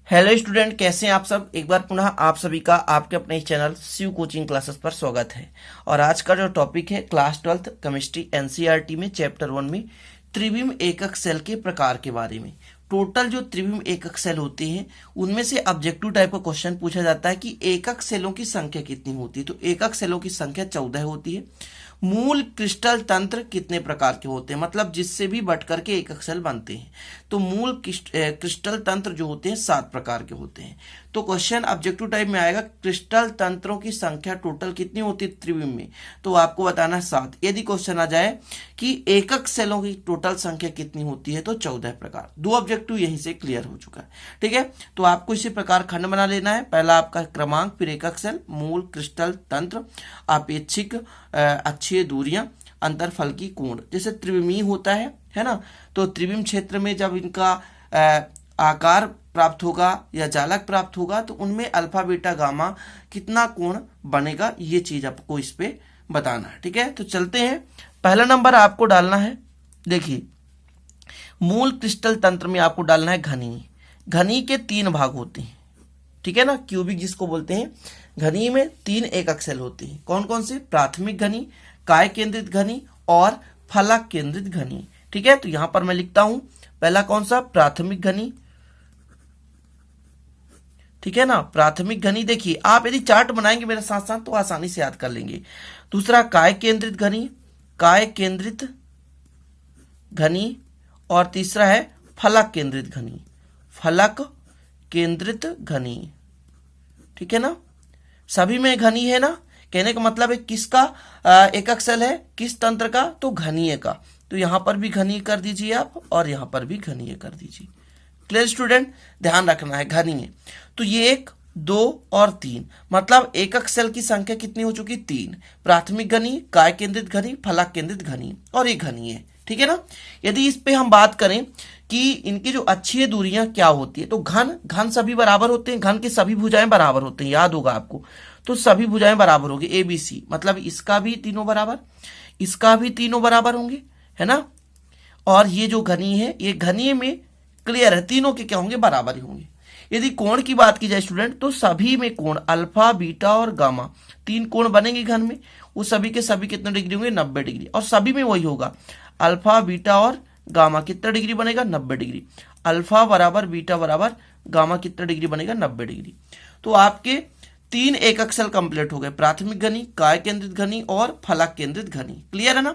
Hello student, कैसे हैं आप सब। एक बार पुनः आप सभी का आपके अपने चैनल शिव कोचिंग क्लासेस पर स्वागत है। और आज का जो टॉपिक है क्लास 12th केमिस्ट्री एनसीईआरटी में चैप्टर 1 में त्रिविम एकक सेल के प्रकार के बारे में। टोटल जो त्रिविम एकक सेल होते हैं उनमें से ऑब्जेक्टिव टाइप का क्वेश्चन पूछा जाता है कि एकक सेलों की संख्या कितनी होती है। तो एकक सेलों की संख्या 14 होती है। मूल क्रिस्टल तंत्र कितने प्रकार के होते हैं, मतलब जिससे भी बट करके एकक सेल बनते हैं। तो मूल क्रिस्टल तंत्र जो होते हैं 7 प्रकार के होते हैं। तो क्वेश्चन ऑब्जेक्टिव टाइप में आएगा क्रिस्टल तंत्रों की संख्या टोटल कितनी होती है त्रिविम में, तो आपको बताना है 7। यदि क्वेश्चन आ जाए कि एकक सेलों की टोटल संख्या कितनी होती है तो 14 प्रकार। 2 ऑब्जेक्टिव यहीं से क्लियर हो चुका है। ठीक है, तो आपको इसी प्रकार खंड बना लेना है। पहला आपका क्रमांक, फिर एकक सेल, मूल क्रिस्टल तंत्र, अपेक्षिक अक्षीय दूरियां, अंतरफलकी कोण। जैसे त्रिविमीय होता है ना, तो त्रिविम क्षेत्र में जब इनका आकार प्राप्त होगा या जालक प्राप्त होगा तो उनमें अल्फा बीटा गामा कितना कोण बनेगा, ये चीज आपको इस पे बताना है। ठीक है, तो चलते हैं। पहला नंबर आपको डालना है, देखिए मूल क्रिस्टल तंत्र में आपको डालना है घनी। घनी के 3 भाग होते हैं, ठीक है ना, क्यूबिक जिसको बोलते हैं। घनी में 3 एकक सेल होते हैं। कौन कौन से? प्राथमिक घनी, काय केंद्रित घनी और फलक केंद्रित घनी। ठीक है, तो यहां पर मैं लिखता हूं पहला कौन सा? प्राथमिक घनी। ठीक है ना, प्राथमिक घनी। देखिए आप यदि चार्ट बनाएंगे मेरे साथ साथ तो आसानी से याद कर लेंगे। दूसरा काय केंद्रित घनी, काय केंद्रित घनी। और तीसरा है फलक केंद्रित घनी, फलक केंद्रित घनी। ठीक है ना, सभी में घनी है ना। कहने का मतलब है किसका एकक सेल है, किस तंत्र का? तो घनीय का। तो यहां पर भी घनीय कर दीजिए आप और यहां पर भी घनीय कर दीजिए। क्लियर स्टूडेंट, ध्यान रखना है घनीय। तो ये 1, 2 और 3, मतलब एकक सेल की संख्या कितनी हो चुकी? 3। प्राथमिक घनी, काय केंद्रित घनी, फलक केंद्रित घनी और ये घनी है। ठीक है ना। यदि इस पे हम बात करें कि इनकी जो अक्षीय दूरियां क्या होती है, तो घन सभी बराबर होते हैं। घन के सभी भुजाएं बराबर होते हैं, याद होगा आपको। तो सभी भुजाएं बराबर होगी ABC, मतलब इसका भी तीनों बराबर, इसका भी तीनों बराबर होंगे, है ना। और ये जो घनी है, ये घनी में क्लियर है, तीनों के क्या होंगे? बराबर ही होंगे। यदि कोण की बात की जाए स्टूडेंट, तो सभी में कोण अल्फा, बीटा और गामा 3 कोण बनेंगे घन में। वो सभी के सभी कितने डिग्री होंगे? 90 डिग्री। और सभी में वही होगा, अल्फा, बीटा और गामा कितना डिग्री बनेगा? 90 डिग्री। अल्फा बराबर बीटा बराबर गामा कितना डिग्री बनेगा? 90 डिग्री। तो आपके 3 एकक सेल कंप्लीट हो गए, प्राथमिक घनी, काय केंद्रित घनी और फलक केंद्रित घनी। क्लियर है ना।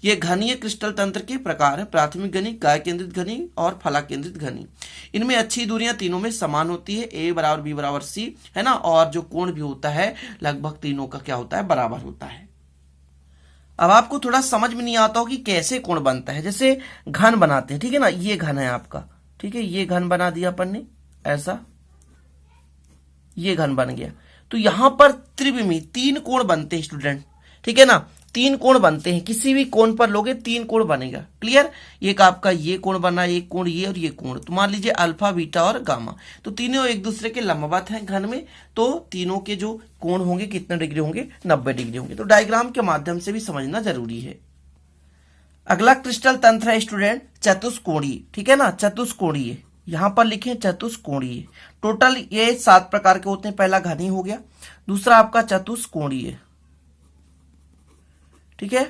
ये घनीय क्रिस्टल तंत्र के प्रकार है, प्राथमिक घनी, काय केंद्रित घनी और फलक केंद्रित घनी। इनमें अच्छी दूरियां तीनों में समान होती है, A बराबर B बराबर C, है ना। और जो कोण भी होता है लगभग तीनों का क्या होता है? बराबर होता है। अब आपको थोड़ा समझ में नहीं आता हो कि कैसे कोण बनता है। जैसे घन बनाते हैं, ठीक है ना, ये घन है आपका, ठीक है, ये घन बना दिया अपन ने ऐसा, ये घन बन गया। तो यहां पर त्रिविमी 3 कोण बनते हैं स्टूडेंट, ठीक है ना। 3 कोण बनते हैं, किसी भी कोण पर लोगे 3 कोण बनेगा। क्लियर। एक आपका ये कोण बना, एक कोण ये और ये कोण। तो मान लीजिए अल्फा, बीटा और गामा, तो तीनों एक दूसरे के लंबवत हैं घन में। तो तीनों के जो कोण होंगे कितने डिग्री होंगे? 90 डिग्री होंगे। तो डायग्राम के माध्यम से भी समझना जरूरी है। अगला क्रिस्टल तंत्र है स्टूडेंट चतुष्कोणीय। ठीक है ना, चतुष्कोणीय यहां पर लिखे चतुष्कोणीय। टोटल ये 7 प्रकार के होते हैं। पहला घनी हो गया, दूसरा आपका चतुष्कोणीय। ठीक है,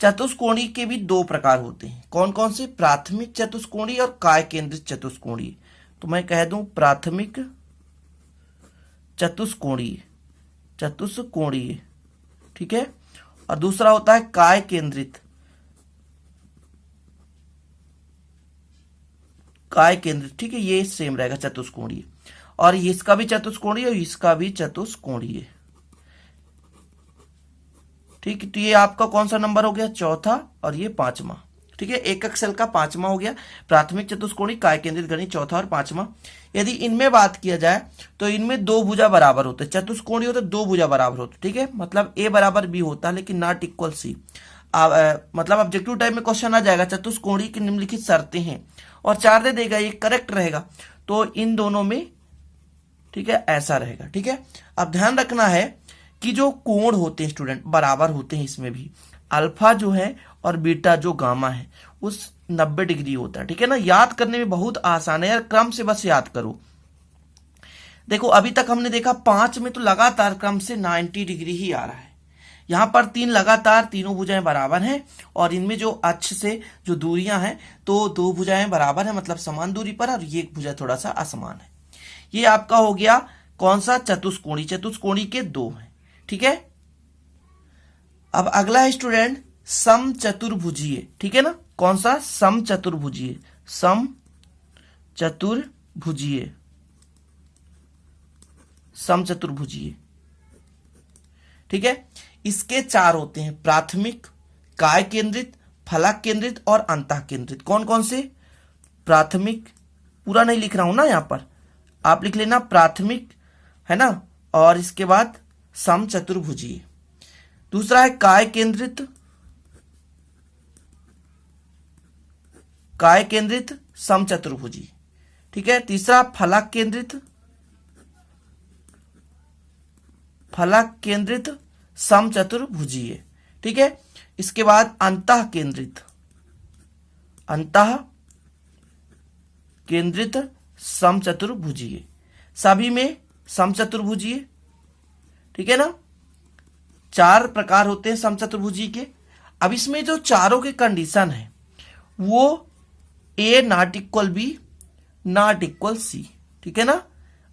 चतुष्कोणीय के भी 2 प्रकार होते हैं। कौन कौन से? प्राथमिक चतुष्कोणीय और काय केंद्रित चतुष्कोणीय। तो मैं कह दूं प्राथमिक चतुष्कोणीय, चतुष्कोणीय, ठीक है। और दूसरा होता है काय केंद्रित, काय केंद्रित, ठीक है, ये सेम रहेगा चतुष्कोणीय। और इसका भी चतुष्कोणीय और इसका भी चतुष्कोणीय। ठीक, तो ये आपका कौन सा नंबर हो गया? चौथा और ये 5वां। ठीक है, एकक सेल का 5वां हो गया। प्राथमिक चतुष्कोणीय, काय केंद्रित घनी चौथा और 5वां। यदि इनमें बात किया जाए तो इनमें 2 भुजा बराबर होते, चतुष्कोणीय होते 2 भुजा बराबर होते। ठीक है, मतलब A बराबर B होता है लेकिन नॉट इक्वल C। मतलब ऑब्जेक्टिव टाइप में क्वेश्चन आ जाएगा चतुष्कोणीय की निम्नलिखित शर्तें हैं और 4 दे देगा, ये करेक्ट रहेगा। तो इन दोनों में, ठीक है, ऐसा रहेगा। ठीक है, अब ध्यान रखना है कि जो कोण होते हैं स्टूडेंट बराबर होते हैं। इसमें भी अल्फा जो है और बीटा जो गामा है उस 90 डिग्री होता है। ठीक है ना, याद करने में बहुत आसान है यार, क्रम से बस याद करो। देखो अभी तक हमने देखा 5 में तो लगातार क्रम से 90 डिग्री ही आ रहा है। यहां पर 3 लगातार, तीनों भुजाएं बराबर हैं और इनमें जो अक्ष से जो दूरियां हैं तो 2 भुजाएं बराबर है, मतलब समान दूरी पर, और ये भुजा थोड़ा सा असमान है। ये आपका हो गया कौन सा? चतुष्कोणी। चतुष्कोणी के 2 हैं, ठीक है। अब अगला है स्टूडेंट समचतुर्भुजीय, ठीक है ना। कौन सा? समचतुर्भुजीय। समचतुर्भुजीय, समचतुर्भुजीय, ठीक है। इसके 4 होते हैं, प्राथमिक, काय केंद्रित, फलक केंद्रित और अंतः केंद्रित। कौन कौन से? प्राथमिक, पूरा नहीं लिख रहा हूं ना यहां पर, आप लिख लेना प्राथमिक, है ना, और इसके बाद समचतुर्भुजीय। दूसरा है काय केंद्रित, काय केंद्रित समचतुर्भुजीय, ठीक है। तीसरा फलक केंद्रित, फलक केंद्रित समचतुर्भुजीय, ठीक है। इसके बाद अंतः केंद्रित, अंतः केंद्रित समचतुर्भुजीय। सभी में समचतुर्भुजीय, ठीक है ना। 4 प्रकार होते हैं समचतुर्भुजीय के। अब इसमें जो चारों के कंडीशन है वो A not equal B not equal C, ठीक है ना।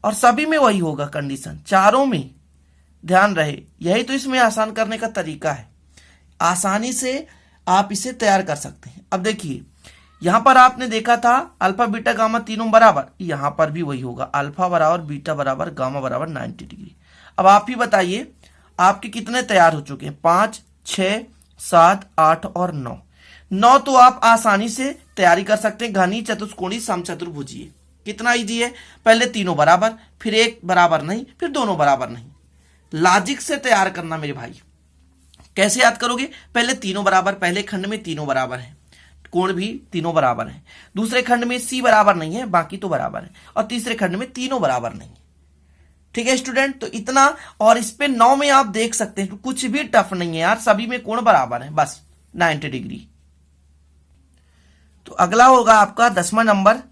और सभी में वही होगा कंडीशन, चारों में, ध्यान रहे। यही तो इसमें आसान करने का तरीका है, आसानी से आप इसे तैयार कर सकते हैं। अब देखिए यहां पर आपने देखा था अल्फा बीटा गामा तीनों बराबर, यहां पर भी वही होगा, अल्फा बराबर बीटा बराबर गामा बराबर 90 डिग्री। अब आप ही बताइए आपके कितने तैयार हो चुके हैं? 5, 6, 7, 8 और 9। 9 तो आप आसानी से तैयारी कर सकते हैं। घनी, चतुष्कोणी, समचतुर्भुजीय, कितना इजी है। पहले तीनों बराबर, फिर एक बराबर नहीं, फिर दोनों बराबर नहीं। लॉजिक से तैयार करना मेरे भाई। कैसे याद करोगे? पहले तीनों बराबर, पहले खंड में तीनों बराबर है, कोण भी तीनों बराबर है। दूसरे खंड में सी बराबर नहीं है, बाकी तो बराबर है। और तीसरे खंड में तीनों बराबर नहीं है, ठीक है स्टूडेंट। तो इतना, और इस पे 9 में आप देख सकते हैं कुछ भी टफ नहीं है यार, सभी में कोण बराबर है, बस 90 डिग्री। तो अगला होगा आपका 10वां नंबर,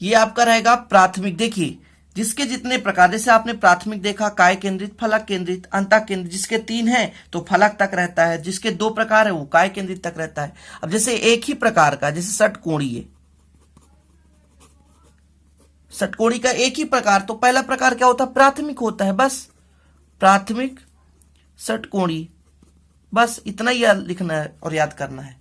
ये आपका रहेगा प्राथमिक। देखिए जिसके जितने प्रकार, जैसे आपने प्राथमिक देखा, काय केंद्रित, फलक केंद्रित, अंतः केंद्रित। जिसके 3 हैं तो फलक तक रहता है, जिसके 2 प्रकार है वो काय केंद्रित तक रहता है। अब जैसे एक ही प्रकार का, जैसे षटकोणीय, षटकोणी का एक ही प्रकार, तो पहला प्रकार क्या होता है? प्राथमिक होता है, बस प्राथमिक षटकोणी, बस इतना ही लिखना है और याद करना है।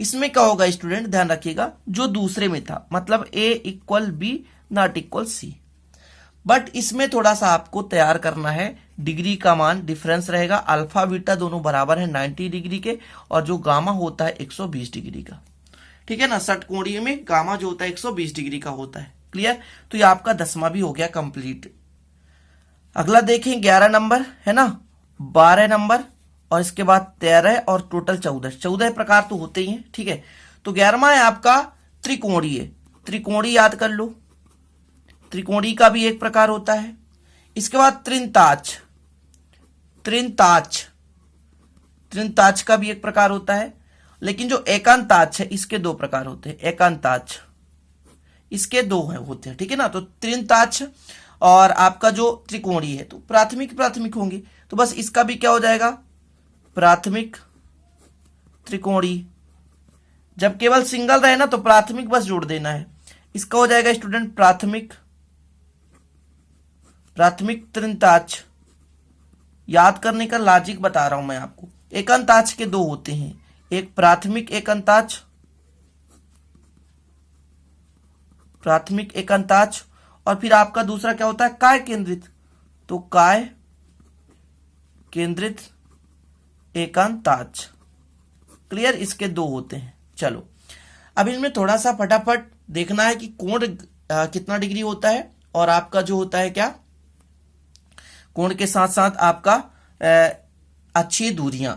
इसमें क्या होगा स्टूडेंट, ध्यान रखिएगा, जो दूसरे में था, मतलब A equal B not equal C. But इसमें थोड़ा सा आपको तैयार करना है, डिग्री का मान डिफरेंस रहेगा। अल्फा बीटा दोनों बराबर है 90 डिग्री के, और जो गामा होता है 120 डिग्री का, ठीक है ना। षटकोणीय में गामा जो होता है 120 डिग्री का होता है, क्लियर। तो ये आपका 10वां भी हो गया कंप्लीट। अगला देखें 11 नंबर, है ना, 12 नंबर, और इसके बाद 13 और टोटल 14 प्रकार तो होते ही हैं, ठीक है। तो 11वां है आपका त्रिकोणीय। त्रिकोणीय याद कर लो, त्रिकोणी का भी एक प्रकार होता है। इसके बाद त्रिंताच, त्रिंताच, त्रिंताच का भी एक प्रकार होता है। लेकिन जो एकांताच है इसके 2 प्रकार होते हैं, एकांताच, इसके 2 होते हैं, ठीक है ना। तो त्रिंताच और आपका जो त्रिकोणी है, तो प्राथमिक प्राथमिक होंगे, तो बस इसका भी क्या हो जाएगा, प्राथमिक त्रिकोणी। जब केवल सिंगल रहे ना तो प्राथमिक बस जोड़ देना है। इसका हो जाएगा स्टूडेंट प्राथमिक, प्राथमिक त्रिंताच। याद करने का लॉजिक बता रहा हूं मैं आपको। एकांताच के 2 होते हैं, एक प्राथमिक एकांताच, प्राथमिक एकांताच, और फिर आपका दूसरा क्या होता है, काय केंद्रित। तो काय केंद्रित एकांताच, क्लियर। इसके 2 होते हैं। चलो अब इनमें थोड़ा सा फटाफट देखना है कि कोण कितना डिग्री होता है, और आपका जो होता है क्या, कोण के साथ साथ आपका अच्छी दूरियां।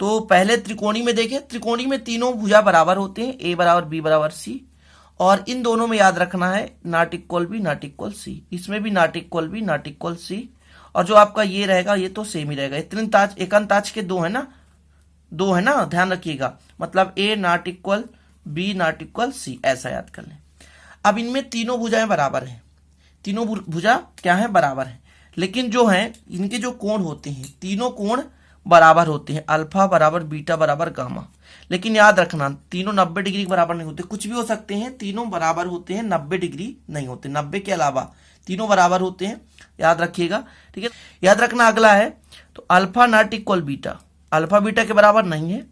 तो पहले त्रिकोणी में देखें, त्रिकोणी में तीनों भुजा बराबर होते हैं, ए बराबर बी बराबर सी, और इन दोनों में याद रखना है not equal B not equal C, इसमें भी not equal B not equal C, और जो आपका ये रहेगा ये तो सेम ही रहेगा। त्रिंताच एकांताच के 2 है ना, 2 है ना, ध्यान रखिएगा, मतलब A not equal B not equal C, ऐसा याद कर लें। अब इनमें तीनों भुजाएं बराबर हैं, तीनों भुजा क्या है, बराबर है। लेकिन जो है इनके जो कोण होते हैं, तीनों कोण बराबर होते हैं, अल्फा बराबर बीटा बराबर गामा। लेकिन याद रखना तीनों 90 डिग्री के बराबर नहीं होते, कुछ भी हो सकते हैं, तीनों बराबर होते हैं, 90 डिग्री नहीं होते, 90 के अलावा तीनों बराबर होते हैं, याद रखिएगा। ठीक है, याद रखना। अगला है तो alpha not equal beta, alpha beta के बराबर नहीं है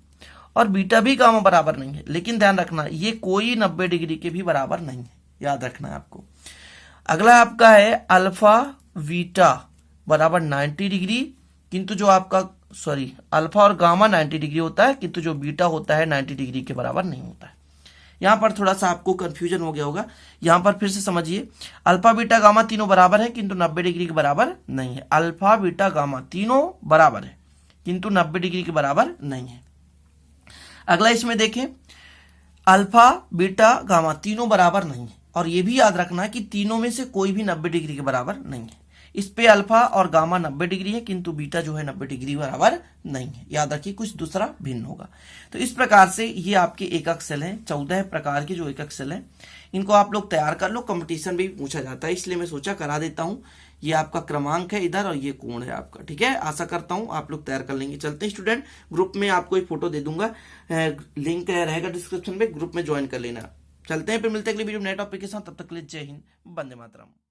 और बीटा भी गामा बराबर नहीं है। लेकिन ध्यान रखना ये कोई 90 डिग्री के भी बराबर नहीं है, याद रखना है आपको। अगला आपका है अल्फा बीटा बराबर 90 डिग्री, किंतु जो आपका अल्फा और गामा 90 डिग्री होता है, किंतु जो बीटा होता है 90 डिग्री के बराबर नहीं होता है। यहां पर थोड़ा सा आपको कंफ्यूजन हो गया होगा, यहां पर फिर से समझिए। अल्फा बीटा गामा तीनों बराबर है किंतु 90 डिग्री के बराबर नहीं है। अल्फा बीटा गामा तीनों बराबर है किंतु 90 डिग्री के बराबर नहीं है। अगला इसमें देखें, अल्फा बीटा गामा तीनों बराबर नहीं है, और यह भी याद रखना कि तीनों में से कोई भी 90 डिग्री के बराबर नहीं है। इस पे अल्फा और गामा 90 डिग्री है किंतु बीटा जो है 90 डिग्री बराबर नहीं है, याद रखिए कुछ दूसरा भिन्न होगा। तो इस प्रकार से ये आपके एकक सेल हैं, 14 प्रकार के जो एकक सेल हैं, इनको आप लोग तैयार कर लो। कंपटीशन में भी पूछा जाता है, इसलिए मैं सोचा करा देता हूं। ये आपका क्रमांक है इधर और ये कोण है आपका। ठीक है, आशा करता हूं आप लोग तैयार कर लेंगे। चलते हैं स्टूडेंट, ग्रुप में आपको एक फोटो दे दूंगा, लिंक रहेगा डिस्क्रिप्शन में, ग्रुप में ज्वाइन कर लेना। चलते हैं, फिर मिलते हैं अगली वीडियो नए टॉपिक के साथ। तब तक के लिए जय हिंद, वंदे मातरम।